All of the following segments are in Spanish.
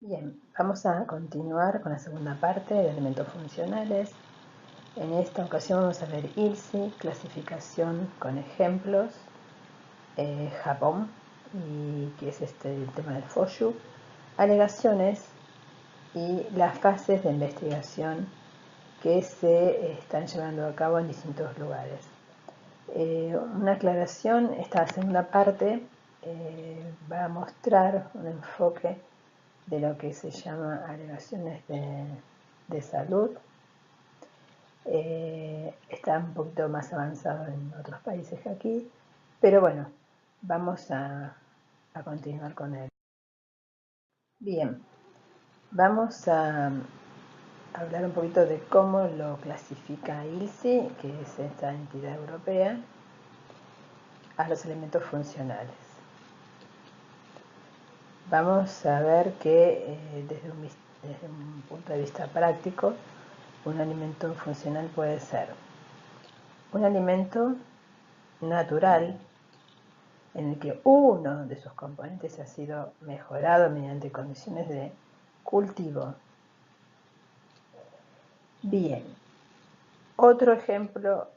Bien, vamos a continuar con la segunda parte de elementos funcionales. En esta ocasión vamos a ver ILSI, clasificación con ejemplos, Japón, y que es el tema del Foshu, alegaciones y las fases de investigación que se están llevando a cabo en distintos lugares. Una aclaración, esta segunda parte va a mostrar un enfoque de lo que se llama alegaciones de salud. Está un poquito más avanzado en otros países que aquí, pero bueno, vamos a continuar con él. Bien, vamos a hablar un poquito de cómo lo clasifica ILSI, que es esta entidad europea, a los elementos funcionales. Vamos a ver que desde un punto de vista práctico, un alimento funcional puede ser un alimento natural en el que uno de sus componentes ha sido mejorado mediante condiciones de cultivo. Bien, otro ejemplo,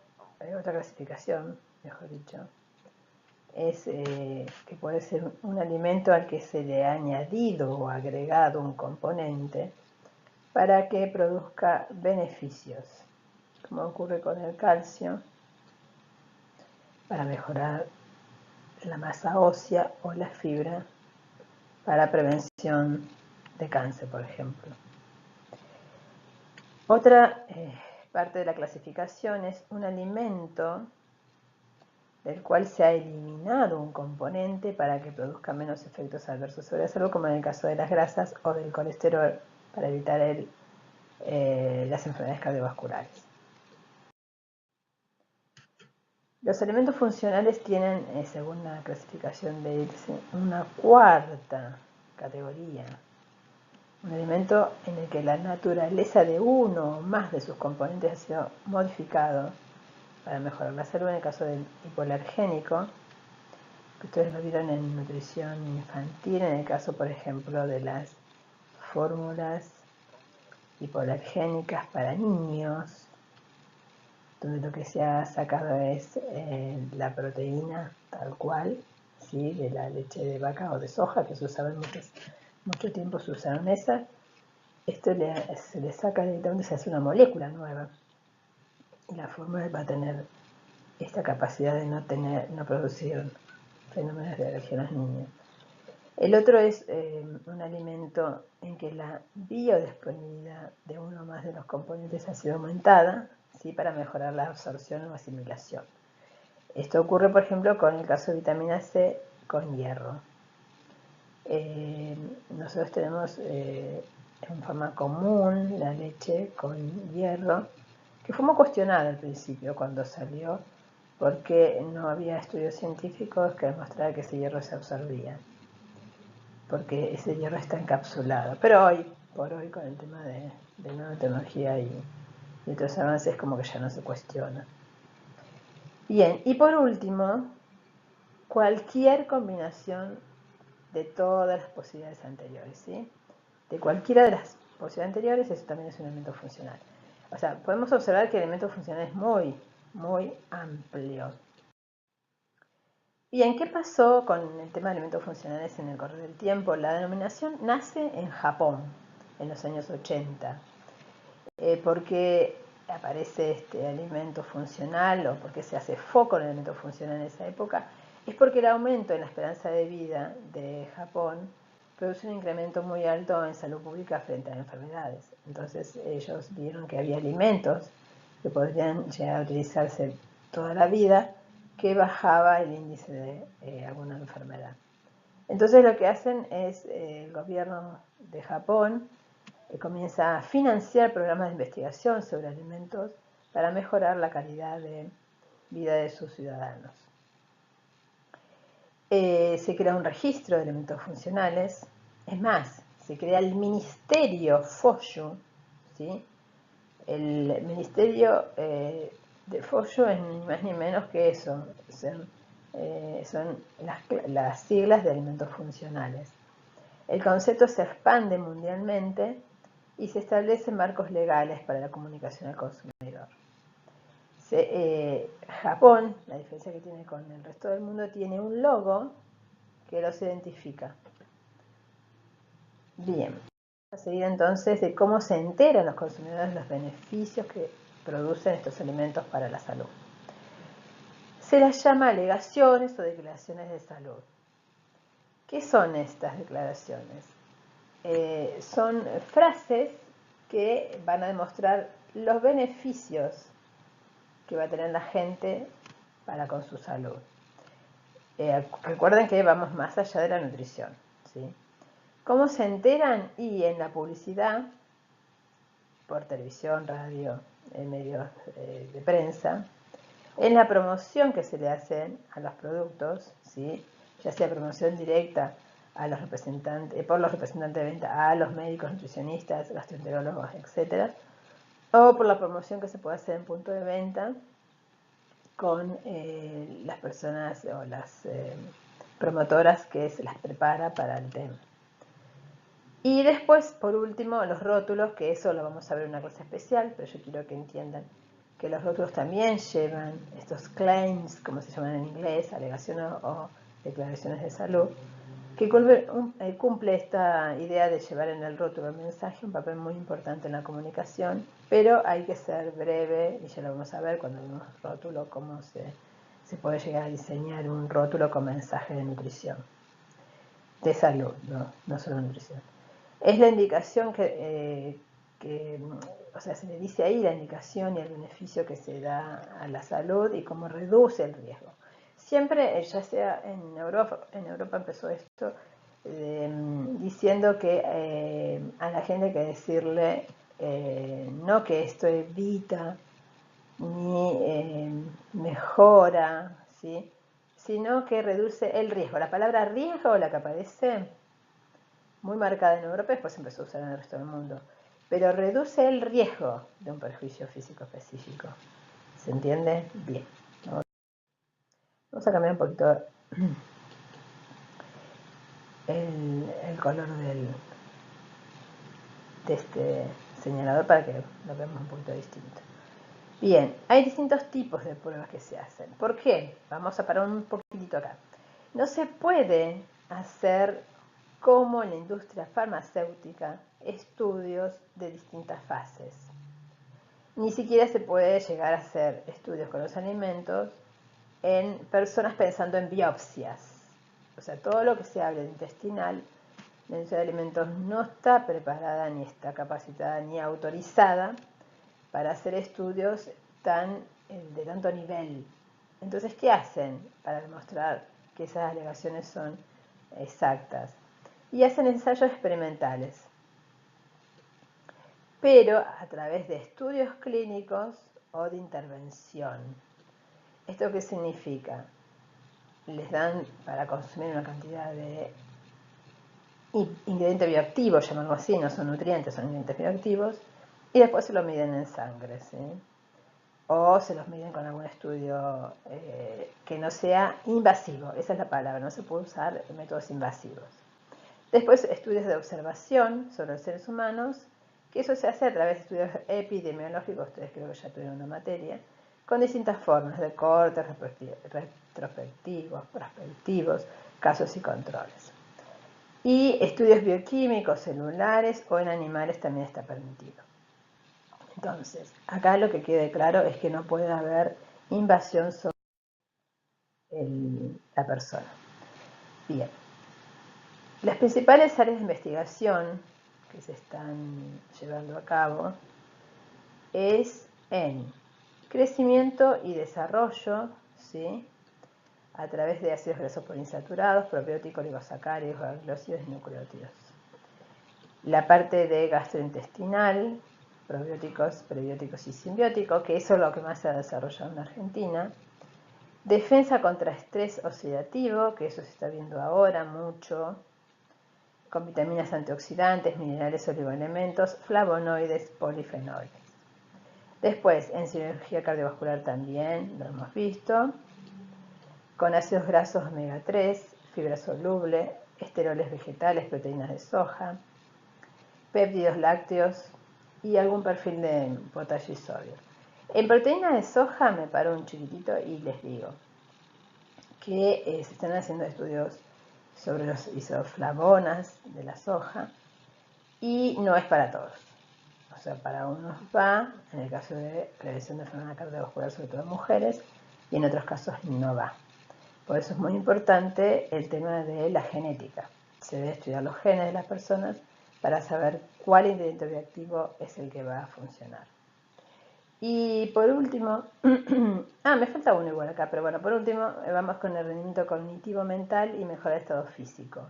otra clasificación, mejor dicho, es que puede ser un alimento al que se le ha añadido o agregado un componente para que produzca beneficios, como ocurre con el calcio, para mejorar la masa ósea o la fibra para prevención de cáncer, por ejemplo. Otra parte de la clasificación es un alimento del cual se ha eliminado un componente para que produzca menos efectos adversos sobre la salud, como en el caso de las grasas o del colesterol, para evitar las enfermedades cardiovasculares. Los elementos funcionales tienen, según la clasificación de ILSI, una cuarta categoría. Un alimento en el que la naturaleza de uno o más de sus componentes ha sido modificado para mejorar la salud, en el caso del hipoalergénico, que ustedes lo vieron en nutrición infantil, en el caso, por ejemplo, de las fórmulas hipoalergénicas para niños, donde lo que se ha sacado es la proteína tal cual, ¿sí?, de la leche de vaca o de soja, que se usaba en mucho tiempo, se usaron esas. Esto se le saca directamente, se hace una molécula nueva. Y la fórmula va a tener esta capacidad de no producir fenómenos de alergia en los niños. El otro es un alimento en que la biodisponibilidad de uno o más de los componentes ha sido aumentada, ¿sí?, para mejorar la absorción o asimilación. Esto ocurre, por ejemplo, con el caso de vitamina C con hierro. Nosotros tenemos en forma común la leche con hierro, que fue muy cuestionada al principio cuando salió, porque no había estudios científicos que demostraran que ese hierro se absorbía, porque ese hierro está encapsulado. Pero hoy por hoy, con el tema de nanotecnología y otros avances, como que ya no se cuestiona. Bien, y por último, cualquier combinación de todas las posibilidades anteriores, ¿sí? De cualquiera de las posibilidades anteriores, eso también es un elemento funcional. O sea, podemos observar que el elemento funcional es muy, muy amplio. Bien, ¿qué pasó con el tema de elementos funcionales en el correr del tiempo? La denominación nace en Japón, en los años 80. ¿Por qué aparece este alimento funcional o por qué se hace foco en el elemento funcional en esa época? Es porque el aumento en la esperanza de vida de Japón produce un incremento muy alto en salud pública frente a enfermedades. Entonces ellos vieron que había alimentos que podrían llegar a utilizarse toda la vida, que bajaba el índice de alguna enfermedad. Entonces lo que hacen es, el gobierno de Japón comienza a financiar programas de investigación sobre alimentos para mejorar la calidad de vida de sus ciudadanos. Se crea un registro de elementos funcionales, es más, se crea el Ministerio Foshu, ¿sí? El Ministerio de Foshu es ni más ni menos que eso, son las siglas de alimentos funcionales. El concepto se expande mundialmente y se establecen marcos legales para la comunicación al consumidor. Japón, la diferencia que tiene con el resto del mundo, tiene un logo que los identifica. Bien, vamos a seguir entonces de cómo se enteran los consumidores de los beneficios que producen estos alimentos para la salud. Se las llama alegaciones o declaraciones de salud. ¿Qué son estas declaraciones? Son frases que van a demostrar los beneficios que va a tener la gente para con su salud. Recuerden que vamos más allá de la nutrición, ¿sí? ¿Cómo se enteran? Y en la publicidad, por televisión, radio, en medios de prensa, en la promoción que se le hacen a los productos, ¿sí? Ya sea promoción directa a los representantes, por los representantes de venta, a los médicos, nutricionistas, gastroenterólogos, etc. O por la promoción que se puede hacer en punto de venta con las personas o las promotoras que se las prepara para el tema. Y después, por último, los rótulos, que eso lo vamos a ver en una clase especial, pero yo quiero que entiendan que los rótulos también llevan estos claims, como se llaman en inglés, alegaciones o declaraciones de salud, que cumple esta idea de llevar en el rótulo el mensaje, un papel muy importante en la comunicación, pero hay que ser breve, y ya lo vamos a ver cuando vemos rótulo, cómo se puede llegar a diseñar un rótulo con mensaje de nutrición, de salud, no solo nutrición. Es la indicación o sea, se le dice ahí la indicación y el beneficio que se da a la salud y cómo reduce el riesgo. Siempre, ya sea en Europa empezó esto diciendo que a la gente hay que decirle no que esto evita ni mejora, ¿sí? Sino que reduce el riesgo. La palabra riesgo, la que aparece muy marcada en Europa, después empezó a usar en el resto del mundo, pero reduce el riesgo de un perjuicio físico específico. ¿Se entiende? Bien. Vamos a cambiar un poquito el color de este señalador para que lo veamos un poquito distinto. Bien, hay distintos tipos de pruebas que se hacen. ¿Por qué? Vamos a parar un poquitito acá. No se puede hacer, como en la industria farmacéutica, estudios de distintas fases. Ni siquiera se puede llegar a hacer estudios con los alimentos en personas pensando en biopsias. O sea, todo lo que se hable de intestinal, la industria de alimentos no está preparada, ni está capacitada, ni autorizada para hacer estudios de tanto nivel. Entonces, ¿qué hacen para demostrar que esas alegaciones son exactas? Y hacen ensayos experimentales, pero a través de estudios clínicos o de intervención. ¿Esto qué significa? Les dan para consumir una cantidad de ingredientes bioactivos, llamarlo así, no son nutrientes, son ingredientes bioactivos, y después se lo miden en sangre, ¿sí? O se los miden con algún estudio que no sea invasivo, esa es la palabra, no se puede usar métodos invasivos. Después estudios de observación sobre los seres humanos, que eso se hace a través de estudios epidemiológicos, ustedes creo que ya tuvieron una materia, con distintas formas de cortes, retrospectivos, prospectivos, casos y controles. Y estudios bioquímicos, celulares o en animales también está permitido. Entonces, acá lo que quede claro es que no puede haber invasión sobre la persona. Bien. Las principales áreas de investigación que se están llevando a cabo es en crecimiento y desarrollo, ¿sí? A través de ácidos grasos poliinsaturados, probióticos, oligosacáridos, glúcidos y nucleótidos. La parte de gastrointestinal, probióticos, prebióticos y simbióticos, que eso es lo que más se ha desarrollado en Argentina. Defensa contra estrés oxidativo, que eso se está viendo ahora mucho, con vitaminas antioxidantes, minerales, oligoelementos, flavonoides, polifenoides. Después, en cirugía cardiovascular también lo hemos visto, con ácidos grasos omega 3, fibra soluble, esteroles vegetales, proteínas de soja, péptidos lácteos y algún perfil de potasio y sodio. En proteínas de soja me paro un chiquitito y les digo que se están haciendo estudios sobre los isoflavonas de la soja y no es para todos. O sea, para unos va, en el caso de prevención de enfermedad cardiovascular, sobre todo en mujeres, y en otros casos no va. Por eso es muy importante el tema de la genética. Se debe estudiar los genes de las personas para saber cuál ingrediente bioactivo es el que va a funcionar. Y por último, me falta uno igual acá, pero bueno, por último vamos con el rendimiento cognitivo mental y mejora el estado físico.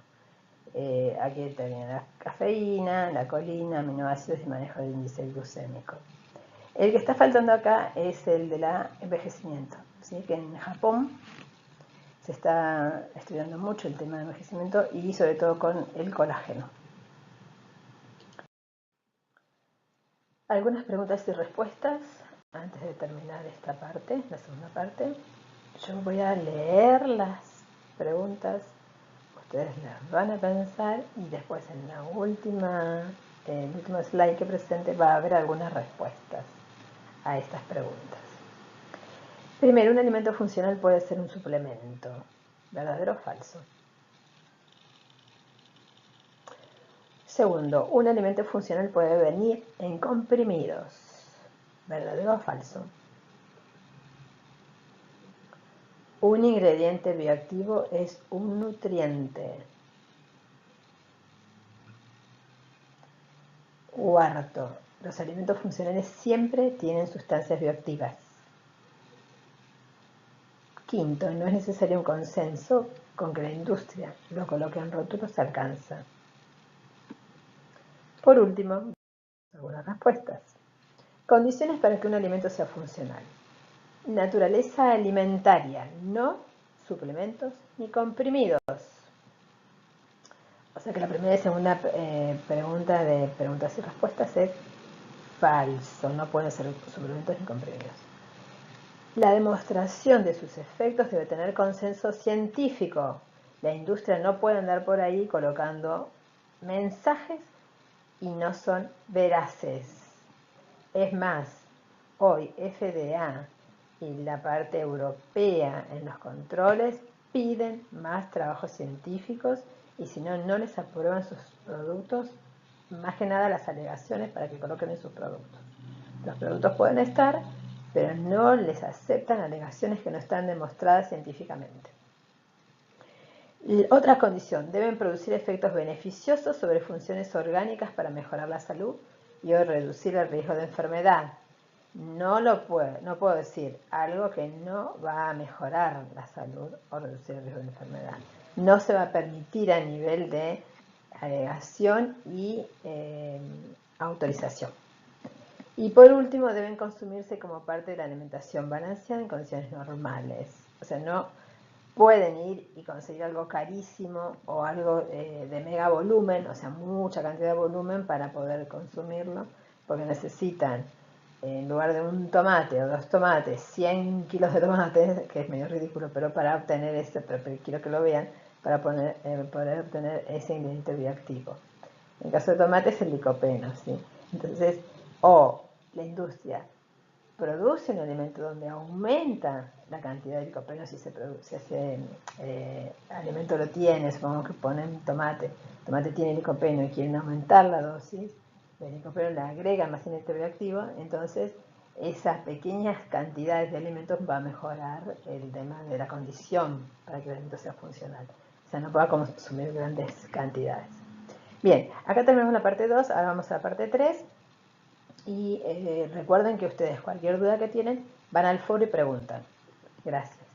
Aquí tenía la cafeína, la colina, aminoácidos y manejo del índice glucémico. El que está faltando acá es el del envejecimiento, ¿sí? Que en Japón se está estudiando mucho el tema del envejecimiento y sobre todo con el colágeno. Algunas preguntas y respuestas antes de terminar esta parte, la segunda parte. Yo voy a leer las preguntas, ustedes las van a pensar y después en la el último slide que presente va a haber algunas respuestas a estas preguntas. Primero, un alimento funcional puede ser un suplemento, ¿verdadero o falso? Segundo, un alimento funcional puede venir en comprimidos, ¿verdadero o falso? Un ingrediente bioactivo es un nutriente. Cuarto, los alimentos funcionales siempre tienen sustancias bioactivas. Quinto, no es necesario un consenso con que la industria lo coloque en rótulos se alcanza. Por último, algunas respuestas. Condiciones para que un alimento sea funcional. Naturaleza alimentaria, no suplementos ni comprimidos. O sea que la primera y segunda pregunta de preguntas y respuestas es falso, no pueden ser suplementos ni comprimidos. La demostración de sus efectos debe tener consenso científico. La industria no puede andar por ahí colocando mensajes y no son veraces. Es más, hoy FDA y la parte europea en los controles piden más trabajos científicos y si no, no les aprueban sus productos, más que nada las alegaciones para que coloquen en sus productos. Los productos pueden estar, pero no les aceptan alegaciones que no están demostradas científicamente. Otra condición, deben producir efectos beneficiosos sobre funciones orgánicas para mejorar la salud y o reducir el riesgo de enfermedad. No puedo decir algo que no va a mejorar la salud o reducir el riesgo de enfermedad. No se va a permitir a nivel de alegación y autorización. Y por último, deben consumirse como parte de la alimentación balanceada en condiciones normales. O sea, no pueden ir y conseguir algo carísimo o algo de mega volumen, o sea, mucha cantidad de volumen para poder consumirlo, porque necesitan, en lugar de un tomate o 2 tomates, 100 kilos de tomates, que es medio ridículo, pero para obtener pero quiero que lo vean, para poder obtener ese ingrediente bioactivo. En el caso de tomate es el licopeno, ¿sí? Entonces, la industria produce un alimento donde aumenta la cantidad de licopeno si ese alimento lo tiene, supongamos que ponen tomate tiene licopeno y quieren aumentar la dosis, el licopeno le agregan más ingrediente bioactivo, entonces esas pequeñas cantidades de alimentos va a mejorar el tema de la condición para que el alimento sea funcional. O sea, no pueda consumir grandes cantidades. Bien, acá terminamos la parte 2, ahora vamos a la parte 3. Y recuerden que ustedes, cualquier duda que tienen, van al foro y preguntan. Gracias.